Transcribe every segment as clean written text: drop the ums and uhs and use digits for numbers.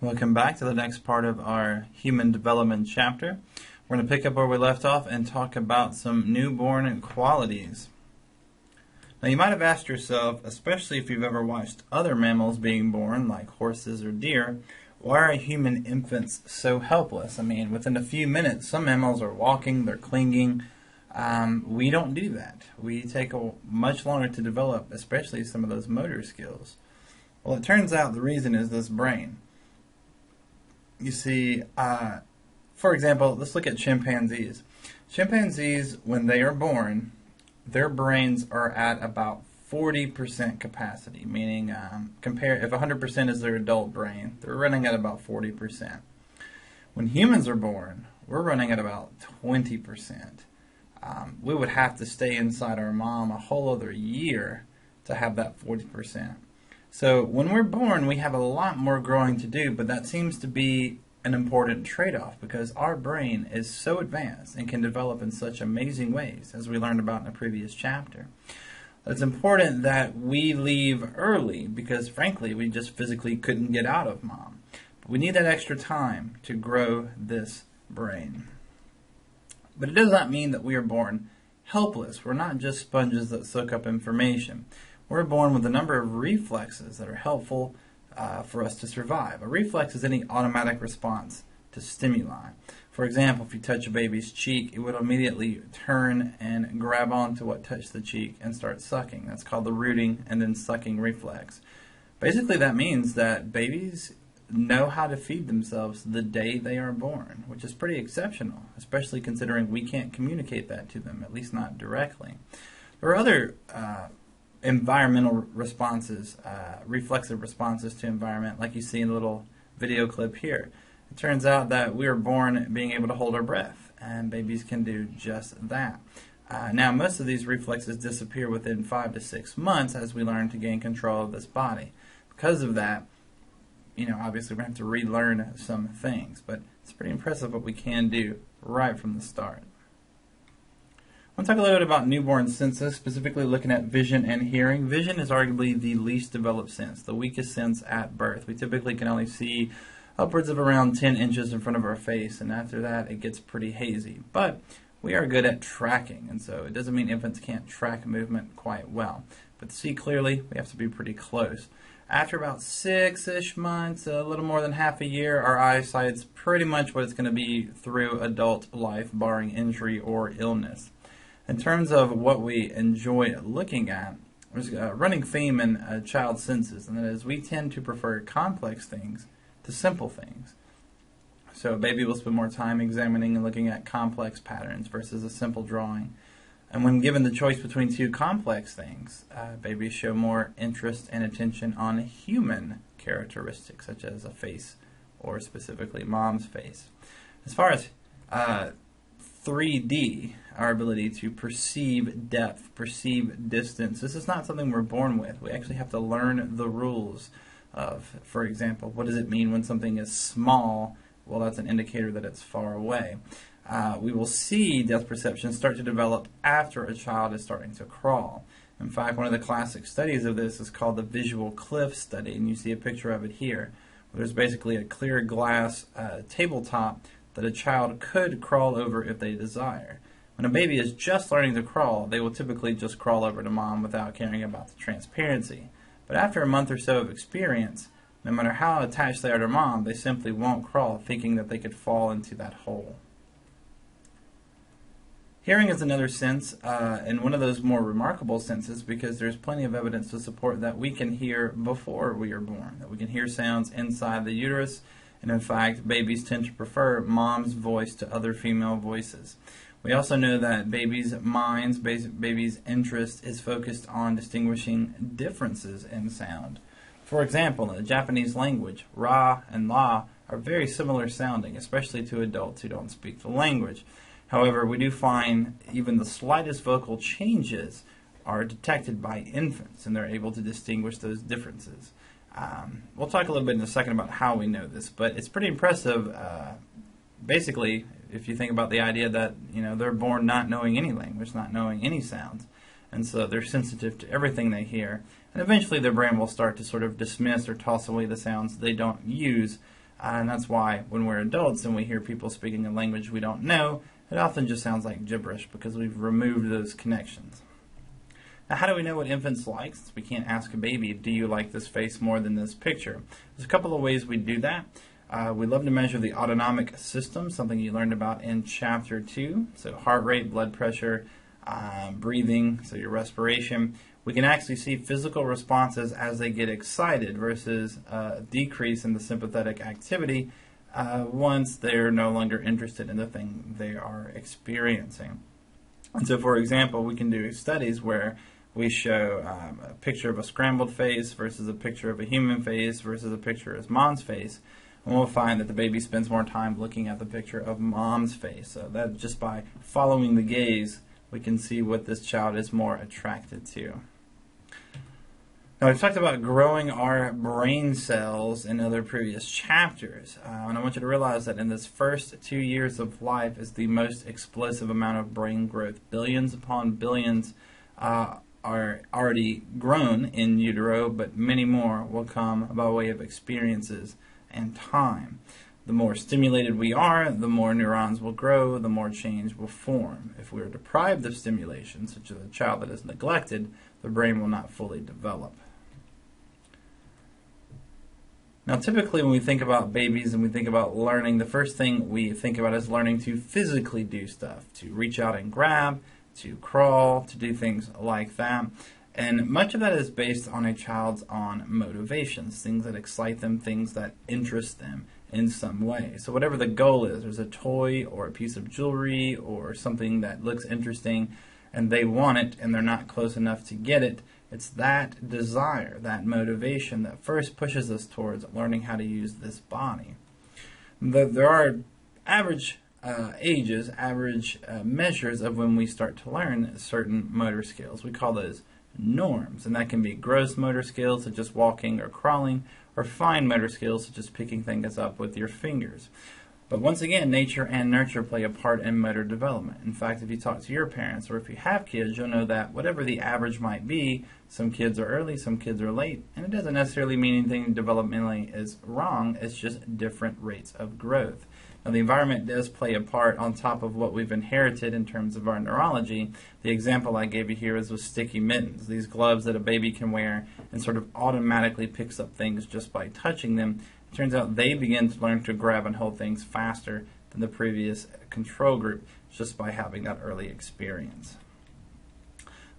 Welcome back to the next part of our human development chapter. We're going to pick up where we left off and talk about some newborn qualities. Now you might have asked yourself, especially if you've ever watched other mammals being born, like horses or deer, why are human infants so helpless? I mean, within a few minutes, some mammals are walking, they're clinging. We don't do that. We take much longer to develop, especially some of those motor skills. Well, it turns out the reason is this brain. You see, for example, let's look at chimpanzees. Chimpanzees, when they are born, their brains are at about 40% capacity, meaning if 100% is their adult brain, they're running at about 40%. When humans are born, we're running at about 20%. We would have to stay inside our mom a whole other year to have that 40%. So when we're born, we have a lot more growing to do, but that seems to be an important trade-off because our brain is so advanced and can develop in such amazing ways, as we learned about in the previous chapter. It's important that we leave early because, frankly, we just physically couldn't get out of mom. But we need that extra time to grow this brain. But it does not mean that we are born helpless. We're not just sponges that soak up information. We're born with a number of reflexes that are helpful for us to survive. A reflex is any automatic response to stimuli. For example, if you touch a baby's cheek, it would immediately turn and grab onto what touched the cheek and start sucking. That's called the rooting and then sucking reflex. Basically, that means that babies know how to feed themselves the day they are born, which is pretty exceptional, especially considering we can't communicate that to them, at least not directly. There are other environmental responses, reflexive responses to environment, like you see in the little video clip here. It turns out that we are born being able to hold our breath, and babies can do just that. Now, most of these reflexes disappear within 5 to 6 months as we learn to gain control of this body. Because of that, obviously we're going to have to relearn some things, but it's pretty impressive what we can do right from the start. I want to talk a little bit about newborn senses, specifically looking at vision and hearing. Vision is arguably the least developed sense, the weakest sense at birth. We typically can only see upwards of around 10 inches in front of our face, and after that it gets pretty hazy. But we are good at tracking, and so it doesn't mean infants can't track movement quite well. But to see clearly, we have to be pretty close. After about 6-ish months, a little more than half a year, our eyesight's pretty much what it's going to be through adult life, barring injury or illness. In terms of what we enjoy looking at, there's a running theme in child senses, and that is we tend to prefer complex things to simple things. So a baby will spend more time examining and looking at complex patterns versus a simple drawing. And when given the choice between two complex things, babies show more interest and attention on human characteristics, such as a face, or specifically mom's face. As far as 3D, our ability to perceive depth, perceive distance, this is not something we're born with. We actually have to learn the rules of, for example, what does it mean when something is small? Well, that's an indicator that it's far away. We will see depth perception start to develop after a child is starting to crawl. In fact, one of the classic studies of this is called the visual cliff study, and you see a picture of it here. There's basically a clear glass tabletop that a child could crawl over if they desire. When a baby is just learning to crawl, they will typically just crawl over to mom without caring about the transparency. But after a month or so of experience, no matter how attached they are to mom, they simply won't crawl, thinking that they could fall into that hole. Hearing is another sense, and one of those more remarkable senses, because there's plenty of evidence to support that we can hear before we are born, that we can hear sounds inside the uterus, and in fact, babies tend to prefer mom's voice to other female voices. We also know that babies' minds, babies' interest is focused on distinguishing differences in sound. For example, in the Japanese language, ra and la are very similar sounding, especially to adults who don't speak the language. However, we do find even the slightest vocal changes are detected by infants, and they're able to distinguish those differences. We'll talk a little bit in a second about how we know this, but it's pretty impressive. Basically, if you think about the idea that they're born not knowing any language, not knowing any sounds, and so they're sensitive to everything they hear, and eventually their brain will start to sort of dismiss or toss away the sounds they don't use And that's why when we're adults and we hear people speaking a language we don't know, it often just sounds like gibberish because we've removed those connections. Now, how do we know what infants like? Since we can't ask a baby, do you like this face more than this picture? There's a couple of ways we do that. We love to measure the autonomic system, something you learned about in Chapter 2. So heart rate, blood pressure, breathing, so your respiration. We can actually see physical responses as they get excited versus a decrease in the sympathetic activity once they're no longer interested in the thing they are experiencing. And so, for example, we can do studies where we show a picture of a scrambled face versus a picture of a human face versus a picture of mom's face. And we'll find that the baby spends more time looking at the picture of mom's face. So that just by following the gaze, we can see what this child is more attracted to. Now, we've talked about growing our brain cells in other previous chapters. And I want you to realize that in this first 2 years of life is the most explosive amount of brain growth. Billions upon billions are already grown in utero, but many more will come by way of experiences and time. The more stimulated we are, the more neurons will grow, the more change will form. If we are deprived of stimulation, such as a child that is neglected, the brain will not fully develop. Now, typically when we think about babies and we think about learning, the first thing we think about is learning to physically do stuff, to reach out and grab, to crawl, to do things like that. And much of that is based on a child's own motivations, things that excite them, things that interest them in some way. So whatever the goal is, there's a toy or a piece of jewelry or something that looks interesting and they want it and they're not close enough to get it. It's that desire, that motivation that first pushes us towards learning how to use this body. There are average ages, average measures of when we start to learn certain motor skills. We call those norms, and that can be gross motor skills such as walking or crawling, or fine motor skills such as picking things up with your fingers. But once again, nature and nurture play a part in motor development. In fact, if you talk to your parents or if you have kids, you'll know that whatever the average might be, some kids are early, some kids are late, and it doesn't necessarily mean anything developmentally is wrong, it's just different rates of growth. Now, the environment does play a part on top of what we've inherited in terms of our neurology. The example I gave you here is with sticky mittens, these gloves that a baby can wear and sort of automatically picks up things just by touching them. It turns out they begin to learn to grab and hold things faster than the previous control group just by having that early experience.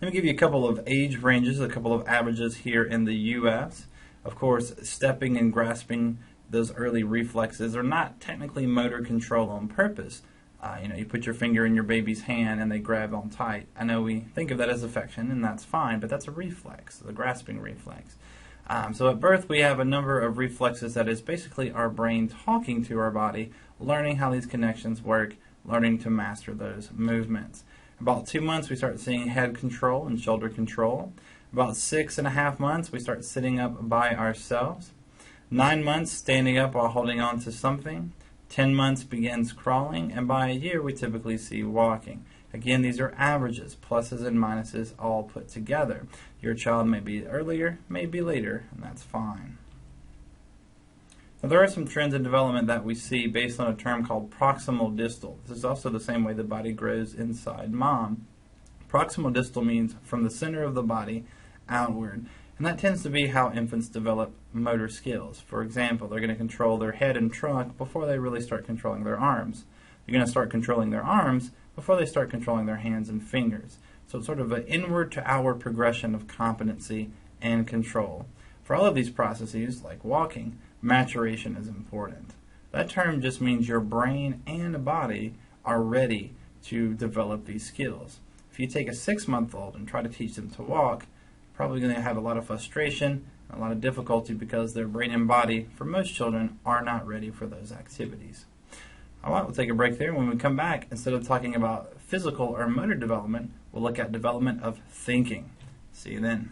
Let me give you a couple of age ranges, a couple of averages here in the U.S. Of course, stepping and grasping, those early reflexes are not technically motor control on purpose. You put your finger in your baby's hand and they grab on tight. I know we think of that as affection, and that's fine, but that's a reflex, the grasping reflex. So at birth, we have a number of reflexes that is basically our brain talking to our body, learning how these connections work, learning to master those movements. About 2 months, we start seeing head control and shoulder control. About 6.5 months, we start sitting up by ourselves. 9 months, standing up while holding on to something. 10 months begins crawling, and by a year, we typically see walking. Again, these are averages, pluses and minuses all put together. Your child may be earlier, may be later, and that's fine. Now, there are some trends in development that we see based on a term called proximal distal. This is also the same way the body grows inside mom. Proximal distal means from the center of the body outward. And that tends to be how infants develop motor skills. For example, they're going to control their head and trunk before they really start controlling their arms. They're going to start controlling their arms before they start controlling their hands and fingers. So it's sort of an inward to outward progression of competency and control. For all of these processes, like walking, maturation is important. That term just means your brain and body are ready to develop these skills. If you take a 6-month-old and try to teach them to walk, probably going to have a lot of frustration, a lot of difficulty because their brain and body, for most children, are not ready for those activities. All right, we'll take a break there. When we come back, instead of talking about physical or motor development, we'll look at development of thinking. See you then.